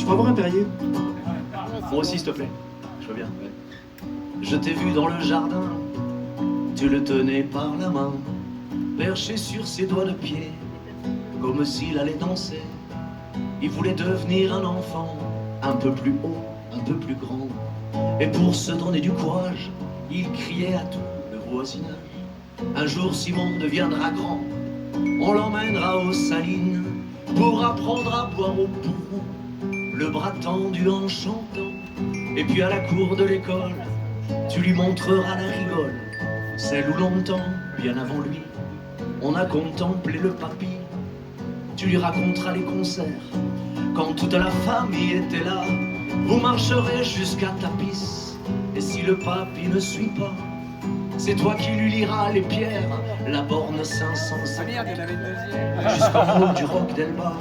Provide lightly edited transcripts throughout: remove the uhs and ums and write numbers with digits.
Je peux avoir un Perrier? Moi aussi, s'il te plaît. Je veux bien. Je t'ai vu dans le jardin, tu le tenais par la main, perché sur ses doigts de pied, comme s'il allait danser. Il voulait devenir un enfant, un peu plus haut, un peu plus grand. Et pour se donner du courage, il criait à tout le voisinage. Un jour Simon deviendra grand, on l'emmènera aux salines pour apprendre à boire au pourrou, le bras tendu en chantant. Et puis à la cour de l'école, tu lui montreras la rigole, celle où longtemps, bien avant lui, on a contemplé le papy. Tu lui raconteras les concerts, quand toute la famille était là. Vous marcherez jusqu'à Tapis, et si le papy ne suit pas, c'est toi qui lui liras les pierres, la borne 550 jusqu'en haut du roc d'Elba.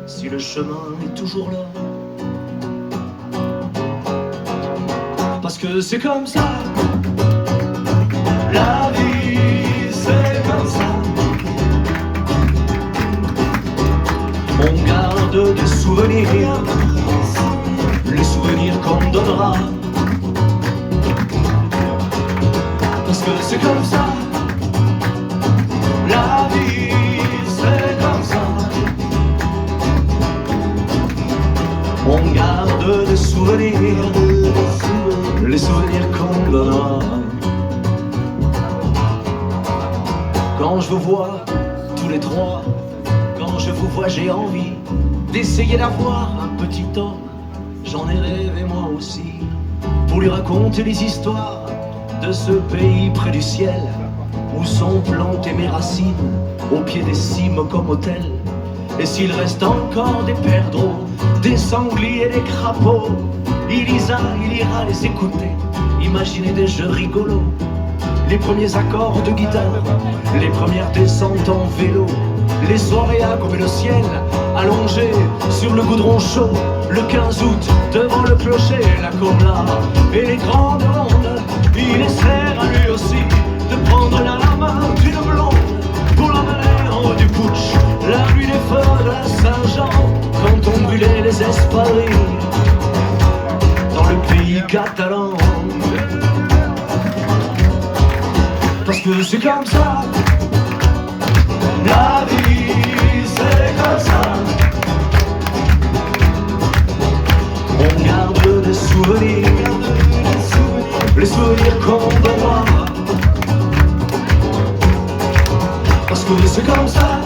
Si le chemin est toujours là, parce que c'est comme ça, la vie c'est comme ça. On garde des souvenirs, les souvenirs qu'on donnera. Parce que c'est comme ça, la vie c'est comme ça. On garde des souvenirs, les souvenirs qu'on donnera. Quand je vous vois tous les trois, quand je vous vois j'ai envie d'essayer d'avoir un petit homme. J'en ai rêvé moi aussi, pour lui raconter les histoires de ce pays près du ciel, où sont plantées mes racines, au pied des cimes comme hôtel. Et s'il reste encore des perdreaux, des sangliers et des crapauds, il ira les écouter, imaginer des jeux rigolos, les premiers accords de guitare, les premières descentes en vélo, les soirées à gommer le ciel, allongées sur le goudron chaud, le 15 août devant le clocher, la comla et les grandes rondes. Il essaiera lui aussi de prendre la main d'une blonde pour l'emmener en haut du putsch, la nuit des feux de la Saint-Jean, quand on brûlait les espadrilles dans le pays catalan. Parce que c'est comme ça, la vie c'est comme ça. On garde des souvenirs, les souvenirs qu'on donnera. Parce que c'est comme ça,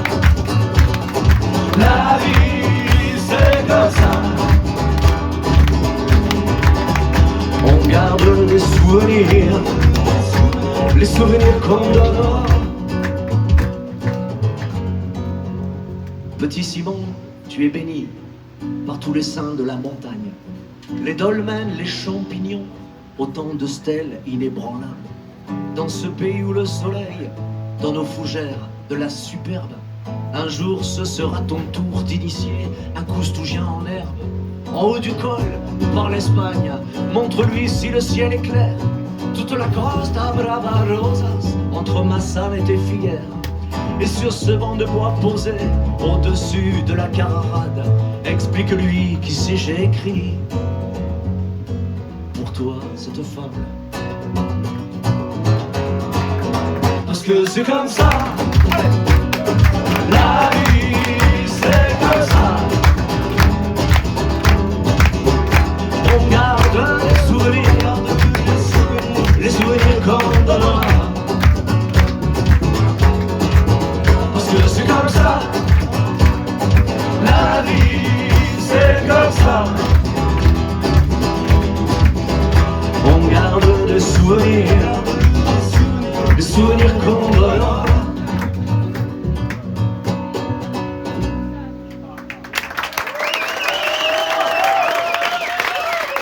la vie c'est comme ça. On garde des souvenirs, les souvenirs qu'on donnera. Petit Simon, tu es béni par tous les saints de la montagne, les dolmens, les champignons, autant de stèles inébranlables. Dans ce pays où le soleil, dans nos fougères de la superbe, un jour ce sera ton tour d'initier un coustougien en herbe. En haut du col, par l'Espagne, montre-lui si le ciel est clair. Toute la Costa Brava Rosas, entre Massan et tes filières. Et sur ce banc de bois posé, au-dessus de la cararade, explique-lui qu'ici j'ai écrit pour toi cette fable. Parce que c'est comme ça, la vie c'est comme ça. On garde les souvenirs qu'on